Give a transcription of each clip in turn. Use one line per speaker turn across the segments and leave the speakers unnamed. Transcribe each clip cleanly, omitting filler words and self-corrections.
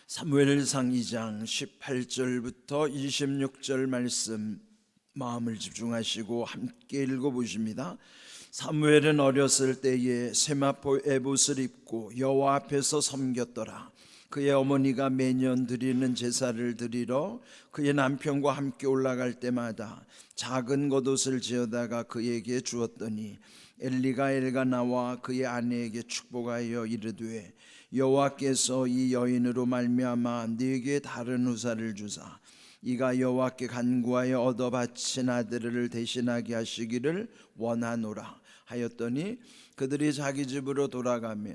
사무엘상 2장 18절부터 26절 말씀 마음을 집중하시고 함께 읽어보십니다. 사무엘은 어렸을 때에 세마포 에봇을 입고 여호와 앞에서 섬겼더라. 그의 어머니가 매년 드리는 제사를 드리러 그의 남편과 함께 올라갈 때마다 작은 겉옷을 지어다가 그에게 주었더니 엘리가 엘가나와 그의 아내에게 축복하여 이르되 여호와께서 이 여인으로 말미암아 네게 다른 후사를 주사 이가 여호와께 간구하여 얻어 바친 아들을 대신하게 하시기를 원하노라 하였더니 그들이 자기 집으로 돌아가며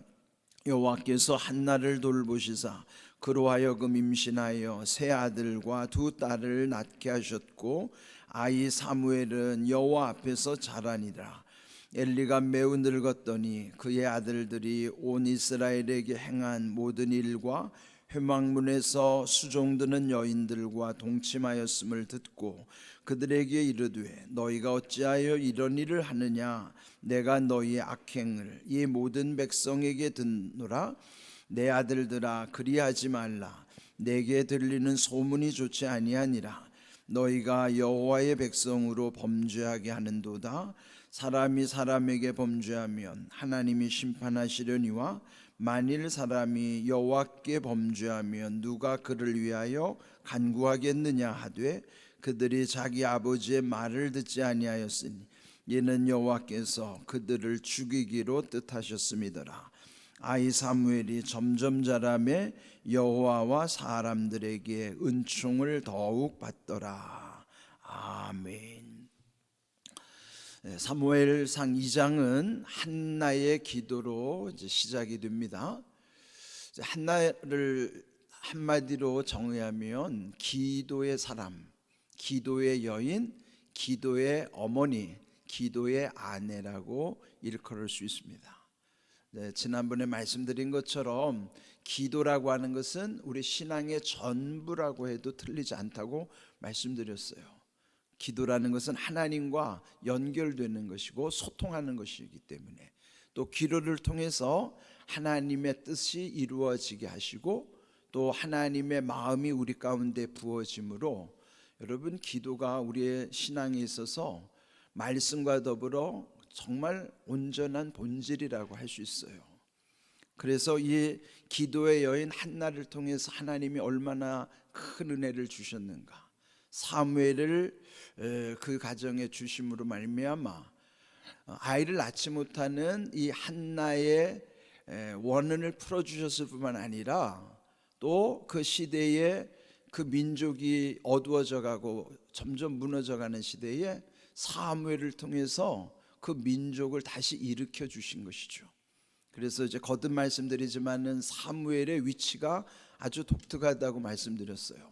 여호와께서 한나를 돌보시사 그로 하여금 임신하여 세 아들과 두 딸을 낳게 하셨고 아이 사무엘은 여호와 앞에서 자라니라. 엘리가 매우 늙었더니 그의 아들들이 온 이스라엘에게 행한 모든 일과 회막문에서 수종드는 여인들과 동침하였음을 듣고 그들에게 이르되 너희가 어찌하여 이런 일을 하느냐. 내가 너희의 악행을 이 모든 백성에게 듣노라. 내 아들들아 그리하지 말라. 내게 들리는 소문이 좋지 아니하니라. 너희가 여호와의 백성으로 범죄하게 하는도다. 사람이 사람에게 범죄하면 하나님이 심판하시려니와 만일 사람이 여호와께 범죄하면 누가 그를 위하여 간구하겠느냐 하되 그들이 자기 아버지의 말을 듣지 아니하였으니 이는 여호와께서 그들을 죽이기로 뜻하셨음이더라. 아이 사무엘이 점점 자라매 여호와와 사람들에게 은총을 더욱 받더라. 아멘. 사무엘상 2장은 한나의 기도로 이제 시작이 됩니다. 한나를 한마디로 정의하면 기도의 사람, 기도의 여인, 기도의 어머니, 기도의 아내라고 일컬을 수 있습니다. 지난번에 말씀드린 것처럼 기도라고 하는 것은 우리 신앙의 전부라고 해도 틀리지 않다고 말씀드렸어요. 기도라는 것은 하나님과 연결되는 것이고 소통하는 것이기 때문에 또 기도를 통해서 하나님의 뜻이 이루어지게 하시고 또 하나님의 마음이 우리 가운데 부어지므로 여러분 기도가 우리의 신앙에 있어서 말씀과 더불어 정말 온전한 본질이라고 할 수 있어요. 그래서 이 기도의 여인 한나를 통해서 하나님이 얼마나 큰 은혜를 주셨는가. 사무엘을 그 가정에 주심으로 말미암아 아이를 낳지 못하는 이 한나의 원한을 풀어주셨을 뿐만 아니라 또 그 시대에 그 민족이 어두워져 가고 점점 무너져가는 시대에 사무엘을 통해서 그 민족을 다시 일으켜 주신 것이죠. 그래서 이제 거듭 말씀드리지만은 사무엘의 위치가 아주 독특하다고 말씀드렸어요.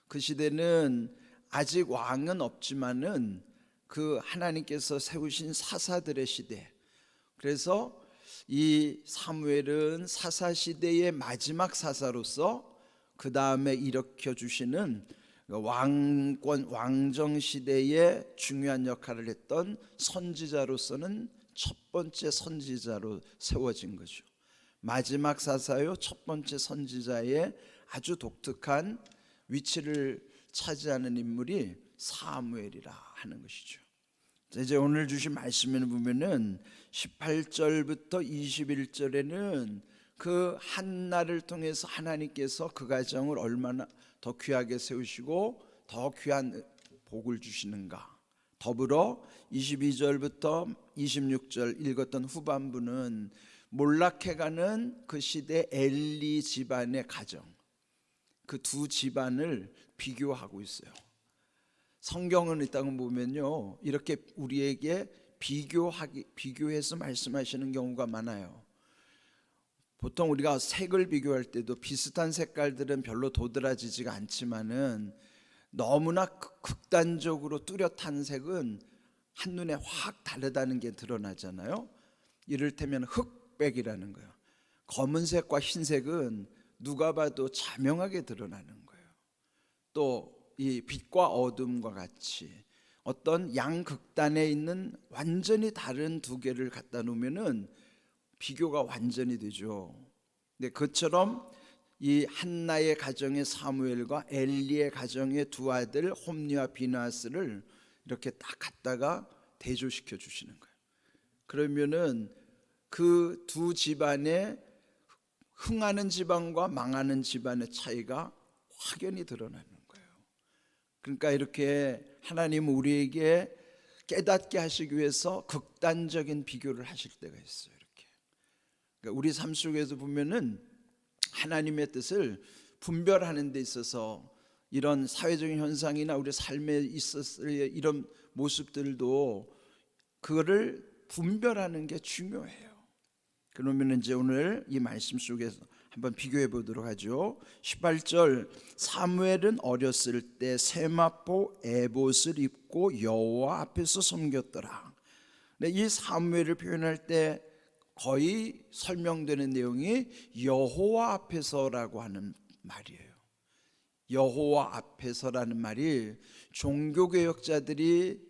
그 시대는 아직 왕은 없지만은 그 하나님께서 세우신 사사들의 시대. 그래서 이 사무엘은 사사 시대의 마지막 사사로서 그 다음에 일으켜 주시는 왕정 시대의 중요한 역할을 했던 선지자로서는 첫 번째 선지자로 세워진 거죠. 마지막 사사요 첫 번째 선지자의 아주 독특한 위치를 차지하는 인물이 사무엘이라 하는 것이죠. 이제 오늘 주신 말씀을 보면은 18절부터 21절에는 그 한나를 통해서 하나님께서 그 가정을 얼마나 더 귀하게 세우시고 더 귀한 복을 주시는가. 더불어 22절부터 26절 읽었던 후반부는 몰락해가는 그 시대 엘리 집안의 가정, 그 두 집안을 비교하고 있어요. 성경은 있다고 보면요 이렇게 우리에게 비교해서 말씀하시는 경우가 많아요. 보통 우리가 색을 비교할 때도 비슷한 색깔들은 별로 도드라지지가 않지만은 너무나 극단적으로 뚜렷한 색은 한눈에 확 다르다는 게 드러나잖아요. 이를테면 흑백이라는 거예요. 검은색과 흰색은 누가 봐도 자명하게 드러나는 거예요. 또 이 빛과 어둠과 같이 어떤 양극단에 있는 완전히 다른 두 개를 갖다 놓으면은 비교가 완전히 되죠. 근데 그처럼 이 한나의 가정의 사무엘과 엘리의 가정의 두 아들 홈니와 비나스를 이렇게 딱 갖다가 대조시켜 주시는 거예요. 그러면은 그 두 집안의 흥하는 집안과 망하는 집안의 차이가 확연히 드러나는 거예요. 그러니까 이렇게 하나님은 우리에게 깨닫게 하시기 위해서 극단적인 비교를 하실 때가 있어요. 이렇게 그러니까 우리 삶 속에서 보면은 하나님의 뜻을 분별하는 데 있어서 이런 사회적인 현상이나 우리 삶에 있었을 이런 모습들도 그거를 분별하는 게 중요해요. 그러면 이제 오늘 이 말씀 속에서 한번 비교해 보도록 하죠. 18절 사무엘은 어렸을 때 세마포 에봇을 입고 여호와 앞에서 섬겼더라. 이 사무엘을 표현할 때 거의 설명되는 내용이 여호와 앞에서라고 하는 말이에요. 여호와 앞에서라는 말이 종교개혁자들이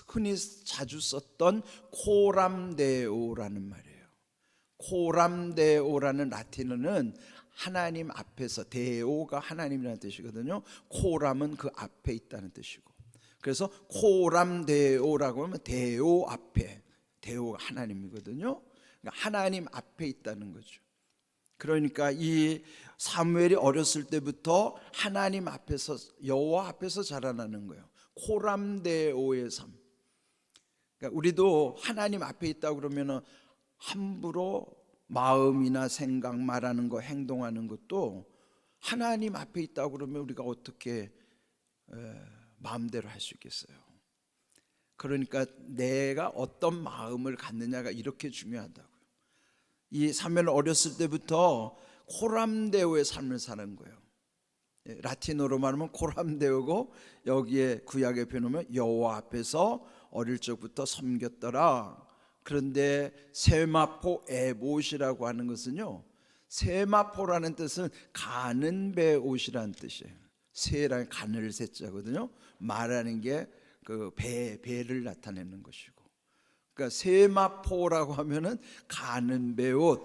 흔히 자주 썼던 코람데오라는 말이에요. 코람데오라는 라틴어는 하나님 앞에서, 데오가 하나님이라는 뜻이거든요. 코람은 그 앞에 있다는 뜻이고, 그래서 코람데오라고 하면 데오 앞에, 데오가 하나님이거든요. 그러니까 하나님 앞에 있다는 거죠. 그러니까 이 사무엘이 어렸을 때부터 하나님 앞에서, 여호와 앞에서 자라나는 거예요. 코람데오의 삶. 그러니까 우리도 하나님 앞에 있다고 그러면은 함부로 마음이나 생각, 말하는 거, 행동하는 것도 하나님 앞에 있다고 그러면 우리가 어떻게 마음대로 할 수 있겠어요? 그러니까 내가 어떤 마음을 갖느냐가 이렇게 중요하다고요. 이 사무엘은 어렸을 때부터 코람데오의 삶을 사는 거예요. 라틴어로 말하면 코람데오고, 여기에 구약에 표현하면 여호와 앞에서 어릴 적부터 섬겼더라. 그런데 세마포 에봇이라고 하는 것은요, 세마포라는 뜻은 가는 배 옷이라는 뜻이에요. 세라는 가늘 세자거든요. 말하는 게 그 배를 나타내는 것이고, 그러니까 세마포라고 하면은 가는 배옷.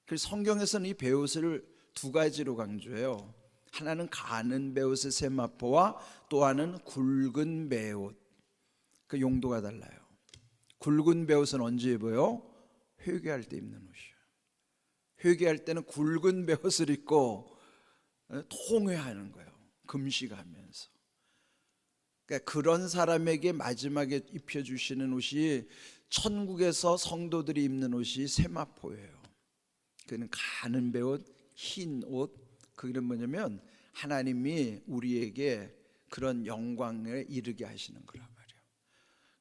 그래서 성경에서는 이 배옷을 두 가지로 강조해요. 하나는 가는 배옷의 세마포와 또 하나는 굵은 배옷. 그 용도가 달라요. 굵은 배옷은 언제 입어요? 회개할 때 입는 옷이에요. 회개할 때는 굵은 배옷을 입고 통회하는 거예요. 금식하면서. 그러니까 그런 사람에게 마지막에 입혀주시는 옷이 천국에서 성도들이 입는 옷이 세마포예요. 그는 가는 배옷, 흰 옷. 그게 뭐냐면 하나님이 우리에게 그런 영광에 이르게 하시는 거란 말이에요.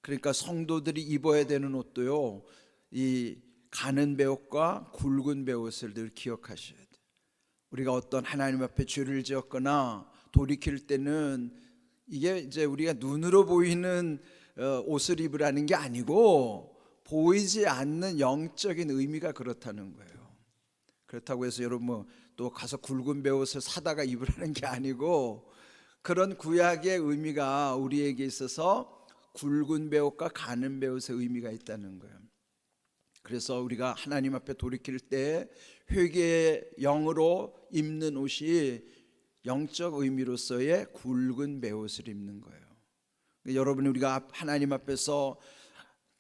그러니까 성도들이 입어야 되는 옷도요, 이 가는 배옷과 굵은 배옷을 늘 기억하셔야 돼요. 우리가 어떤 하나님 앞에 죄를 지었거나 돌이킬 때는 이게 이제 우리가 눈으로 보이는 옷을 입으라는 게 아니고 보이지 않는 영적인 의미가 그렇다는 거예요. 그렇다고 해서 여러분 또 가서 굵은 배옷을 사다가 입으라는 게 아니고, 그런 구약의 의미가 우리에게 있어서 굵은 배옷과 가는 배옷의 의미가 있다는 거예요. 그래서 우리가 하나님 앞에 돌이킬 때 회개의 영으로 입는 옷이 영적 의미로서의 굵은 배옷을 입는 거예요. 여러분이 우리가 하나님 앞에서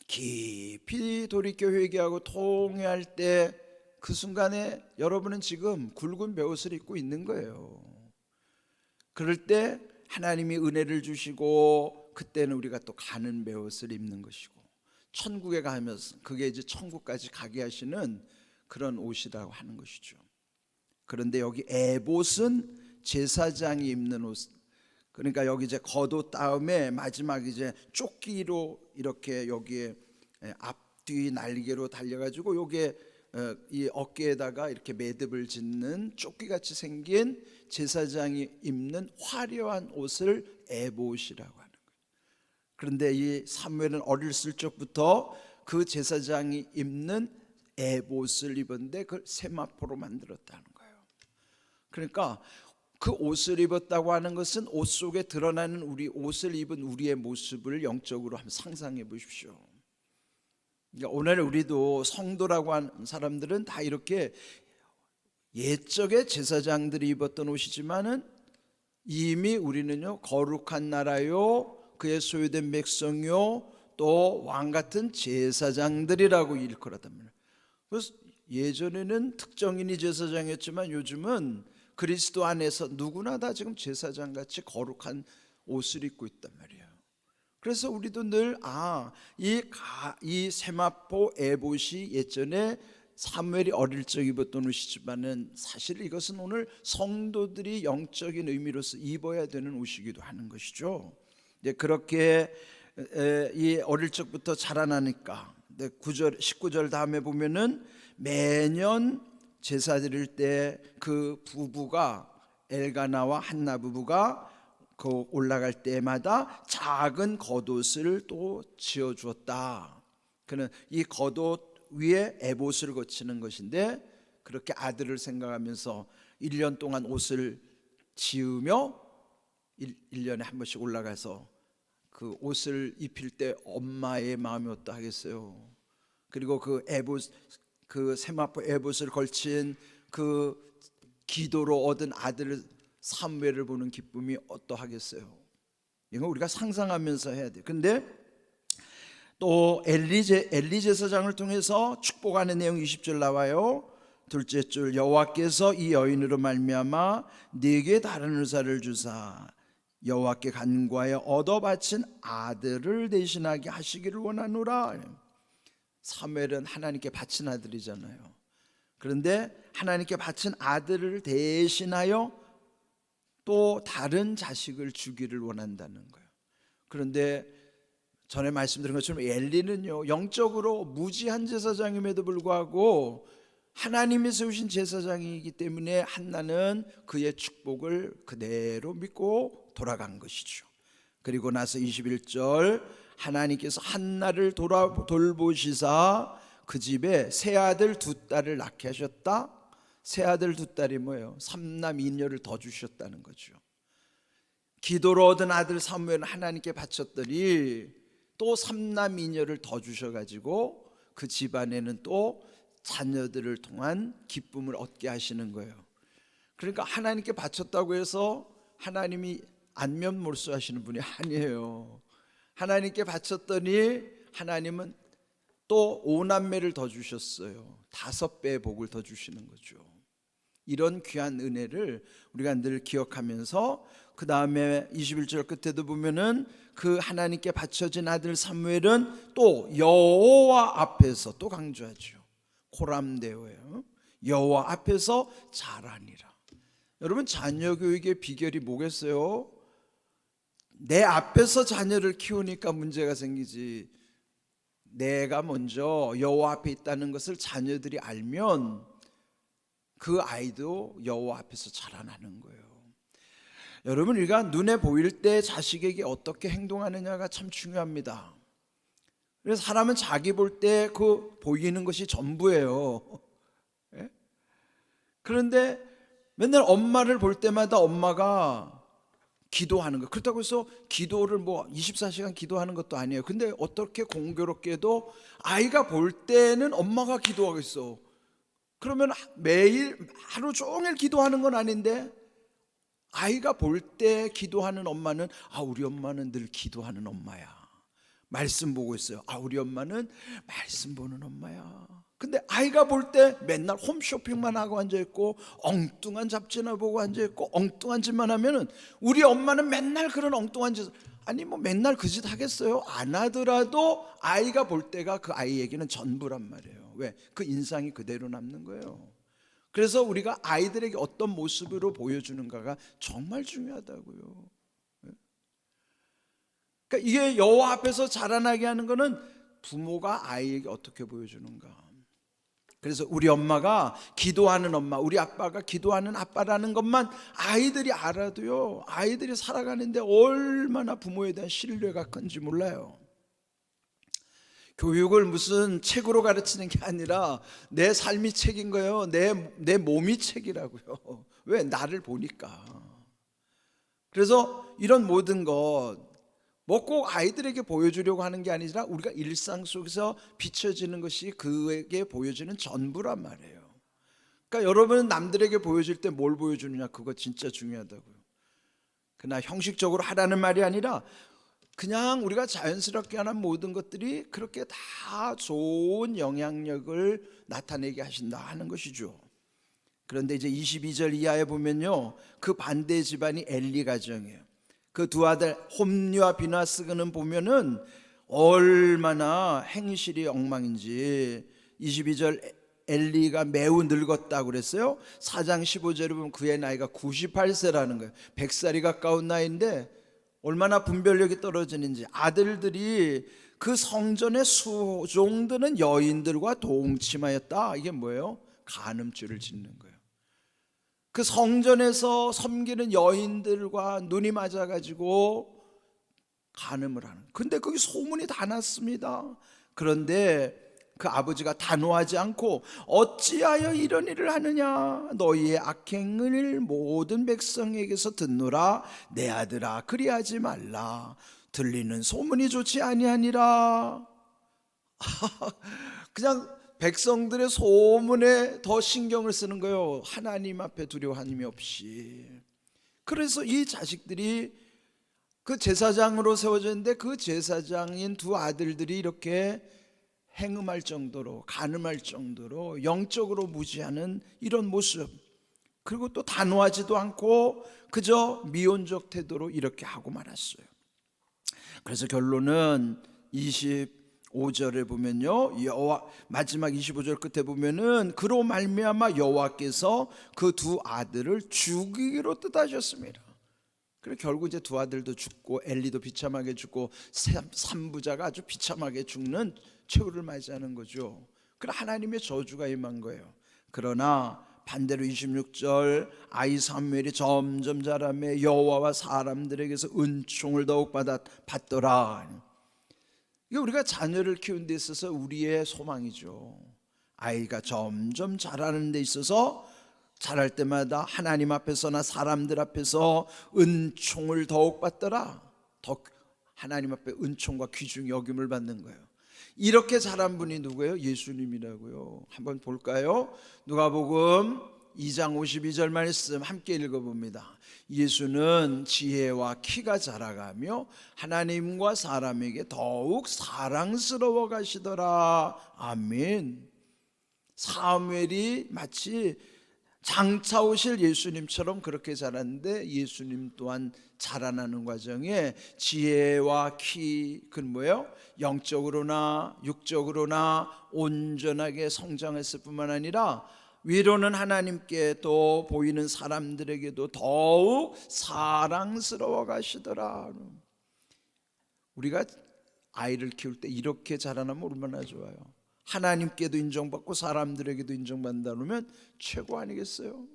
깊이 돌이켜 회개하고 통회할 때 그 순간에 여러분은 지금 굵은 배옷을 입고 있는 거예요. 그럴 때 하나님이 은혜를 주시고, 그때는 우리가 또 가는 배옷을 입는 것이고, 천국에 가면서 그게 이제 천국까지 가게 하시는 그런 옷이라고 하는 것이죠. 그런데 여기 에봇은 제사장이 입는 옷. 그러니까 여기 이제 겉옷 다음에 마지막 이제 조끼로 이렇게 여기에 앞뒤 날개로 달려가지고 여기에 이 어깨에다가 이렇게 매듭을 짓는 조끼같이 생긴 제사장이 입는 화려한 옷을 에봇이라고 하는 거예요. 그런데 이 사무엘은 어렸을 적부터 그 제사장이 입는 에봇을 입었는데 그걸 세마포로 만들었다는 거예요. 그러니까 그 옷을 입었다고 하는 것은 옷 속에 드러나는 우리, 옷을 입은 우리의 모습을 영적으로 한번 상상해 보십시오. 그러니까 오늘 우리도 성도라고 하는 사람들은 다 이렇게 옛적의 제사장들이 입었던 옷이지만은 이미 우리는요 거룩한 나라요 그의 소유된 백성요 또 왕같은 제사장들이라고 일컬었단 말이에요. 그래서 예전에는 특정인이 제사장이었지만 요즘은 그리스도 안에서 누구나 다 지금 제사장같이 거룩한 옷을 입고 있단 말이에요. 그래서 우리도 늘 이 세마포 에봇이 예전에 사무엘이 어릴 적 입었던 옷이지만은 사실 이것은 오늘 성도들이 영적인 의미로서 입어야 되는 옷이기도 하는 것이죠. 그렇게 이 어릴 적부터 자라나니까 19절 다음에 보면은 매년 제사 드릴 때 그 부부가 엘가나와 한나 부부가 그 올라갈 때마다 작은 겉옷을 또 지어 주었다. 그는 이 겉옷 위에 에봇을 거치는 것인데 그렇게 아들을 생각하면서 1년 동안 옷을 지으며 1년에 한 번씩 올라가서 그 옷을 입힐 때 엄마의 마음이 어떠 하겠어요. 그리고 그 에봇 그 세마포 에봇을 걸친 그 기도로 얻은 아들 사무엘을 보는 기쁨이 어떠하겠어요. 이거 우리가 상상하면서 해야 돼요. 근데 또 엘리 제사장을 통해서 축복하는 내용 20절 나와요. 둘째 줄 여호와께서 이 여인으로 말미암아 네게 다른 의사를 주사 여호와께 간구하여 얻어 바친 아들을 대신하게 하시기를 원하노라. 사무엘은 하나님께 바친 아들이잖아요. 그런데 하나님께 바친 아들을 대신하여 또 다른 자식을 주기를 원한다는 거예요. 그런데 전에 말씀드린 것처럼 엘리는요 영적으로 무지한 제사장임에도 불구하고 하나님이 세우신 제사장이기 때문에 한나는 그의 축복을 그대로 믿고 돌아간 것이죠. 그리고 나서 21절 하나님께서 한나를 돌보시사 그 집에 새 아들 두 딸을 낳게 하셨다. 새 아들 두 딸이 뭐예요? 삼남 이녀를 더 주셨다는 거죠. 기도로 얻은 아들 사무엘은 하나님께 바쳤더니 또 삼남 이녀를 더 주셔가지고 그 집안에는 또 자녀들을 통한 기쁨을 얻게 하시는 거예요. 그러니까 하나님께 바쳤다고 해서 하나님이 안면몰수하시는 분이 아니에요. 하나님께 바쳤더니 하나님은 또 5남매를 더 주셨어요. 5배의 복을 더 주시는 거죠. 이런 귀한 은혜를 우리가 늘 기억하면서 그 다음에 21절 끝에도 보면은 그 하나님께 바쳐진 아들 사무엘은 또 여호와 앞에서 또 강조하죠. 코람데오예요. 여호와 앞에서 자라니라. 여러분 자녀 교육의 비결이 뭐겠어요? 내 앞에서 자녀를 키우니까 문제가 생기지. 내가 먼저 여호와 앞에 있다는 것을 자녀들이 알면 그 아이도 여호와 앞에서 자라나는 거예요. 여러분 우리가 눈에 보일 때 자식에게 어떻게 행동하느냐가 참 중요합니다. 그래서 사람은 자기 볼 때 그 보이는 것이 전부예요. 그런데 맨날 엄마를 볼 때마다 엄마가 기도하는 거. 그렇다고 해서 기도를 뭐 24시간 기도하는 것도 아니에요. 근데 어떻게 공교롭게도 아이가 볼 때는 엄마가 기도하고 있어. 그러면 매일 하루 종일 기도하는 건 아닌데 아이가 볼 때 기도하는 엄마는 우리 엄마는 늘 기도하는 엄마야. 말씀 보고 있어요. 우리 엄마는 말씀 보는 엄마야. 근데 아이가 볼 때 맨날 홈쇼핑만 하고 앉아있고 엉뚱한 잡지나 보고 앉아있고 엉뚱한 짓만 하면은 우리 엄마는 맨날 그런 엉뚱한 짓 뭐 맨날 그 짓 하겠어요? 안 하더라도 아이가 볼 때가 그 아이에게는 전부란 말이에요. 왜? 그 인상이 그대로 남는 거예요. 그래서 우리가 아이들에게 어떤 모습으로 보여주는가가 정말 중요하다고요. 그러니까 이게 여호와 앞에서 자라나게 하는 거는 부모가 아이에게 어떻게 보여주는가. 그래서 우리 엄마가 기도하는 엄마, 우리 아빠가 기도하는 아빠라는 것만 아이들이 알아도요, 아이들이 살아가는데 얼마나 부모에 대한 신뢰가 큰지 몰라요. 교육을 무슨 책으로 가르치는 게 아니라 내 삶이 책인 거예요. 내 몸이 책이라고요. 왜? 나를 보니까. 그래서 이런 모든 것 뭐 꼭 아이들에게 보여주려고 하는 게 아니라 우리가 일상 속에서 비춰지는 것이 그에게 보여지는 전부란 말이에요. 그러니까 여러분은 남들에게 보여줄 때 뭘 보여주느냐, 그거 진짜 중요하다고요. 그러나 형식적으로 하라는 말이 아니라 그냥 우리가 자연스럽게 하는 모든 것들이 그렇게 다 좋은 영향력을 나타내게 하신다 하는 것이죠. 그런데 이제 22절 이하에 보면요, 그 반대 집안이 엘리 가정이에요. 그 두 아들 홈리와 비나스는 보면은 얼마나 행실이 엉망인지. 22절 엘리가 매우 늙었다고 그랬어요. 4장 15절에 보면 그의 나이가 98세라는 거예요. 100살이 가까운 나이인데 얼마나 분별력이 떨어지는지. 아들들이 그 성전의 수종드는 여인들과 동침하였다. 이게 뭐예요? 간음죄를 짓는 거예요. 그 성전에서 섬기는 여인들과 눈이 맞아가지고 간음을 하는. 근데 거기 소문이 다 났습니다. 그런데 그 아버지가 단호하지 않고 어찌하여 이런 일을 하느냐, 너희의 악행을 모든 백성에게서 듣노라. 내 아들아, 그리하지 말라. 들리는 소문이 좋지 아니하니라. 그냥 백성들의 소문에 더 신경을 쓰는 거예요. 하나님 앞에 두려워함이 없이. 그래서 이 자식들이 그 제사장으로 세워졌는데 그 제사장인 두 아들들이 이렇게 행음할 정도로, 간음할 정도로 영적으로 무지하는 이런 모습, 그리고 또 단호하지도 않고 그저 미온적 태도로 이렇게 하고 말았어요. 그래서 결론은 25절에 보면요, 마지막 25절 끝에 보면은 그로 말미암아 여호와께서 그 두 아들을 죽이기로 뜻하셨습니다. 그리고 결국 이제 두 아들도 죽고 엘리도 비참하게 죽고 삼부자가 아주 비참하게 죽는 최후를 맞이하는 거죠. 그러나 하나님의 저주가 임한 거예요. 그러나 반대로 26절 아이 사무엘이 점점 자라매 여호와와 사람들에게서 은총을 더욱 받더라. 이게 우리가 자녀를 키우는 데 있어서 우리의 소망이죠. 아이가 점점 자라는 데 있어서 자랄 때마다 하나님 앞에서나 사람들 앞에서 은총을 더욱 받더라. 더 하나님 앞에 은총과 귀중 여김을 받는 거예요. 이렇게 자란 분이 누구예요? 예수님이라고요. 한번 볼까요? 누가복음 2장 52절 말씀 함께 읽어봅니다. 예수는 지혜와 키가 자라가며 하나님과 사람에게 더욱 사랑스러워 가시더라. 아멘. 사무엘이 마치 장차 오실 예수님처럼 그렇게 자랐는데 예수님 또한 자라나는 과정에 지혜와 키, 그건 뭐예요? 영적으로나 육적으로나 온전하게 성장했을 뿐만 아니라 위로는 하나님께 또 보이는 사람들에게도 더욱 사랑스러워 가시더라. 우리가 아이를 키울 때 이렇게 자라나면 얼마나 좋아요. 하나님께도 인정받고 사람들에게도 인정받는다면 최고 아니겠어요?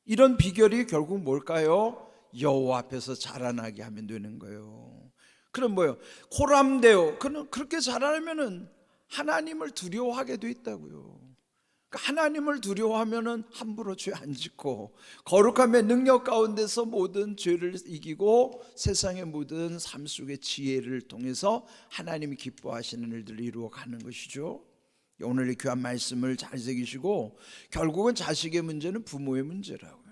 이런 비결이 결국 뭘까요? 여호와 앞에서 자라나게 하면 되는 거예요. 그럼 뭐예요? 코람데오. 그렇게 자라면은 하나님을 두려워하게 돼 있다고요. 그러니까 하나님을 두려워하면은 함부로 죄 안 짓고 거룩함의 능력 가운데서 모든 죄를 이기고 세상의 모든 삶 속의 지혜를 통해서 하나님이 기뻐하시는 일들을 이루어 가는 것이죠. 오늘 이 귀한 말씀을 잘 새기시고 결국은 자식의 문제는 부모의 문제라고요.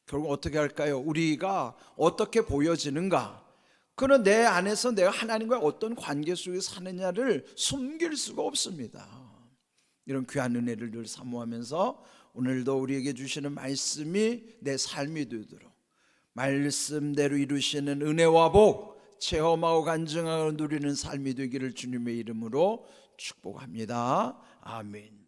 결국 어떻게 할까요? 우리가 어떻게 보여지는가? 그는 내 안에서 내가 하나님과 어떤 관계 속에 사느냐를 숨길 수가 없습니다. 이런 귀한 은혜를 늘 사모하면서 오늘도 우리에게 주시는 말씀이 내 삶이 되도록 말씀대로 이루시는 은혜와 복 체험하고 간증하고 누리는 삶이 되기를 주님의 이름으로 축복합니다. 아멘.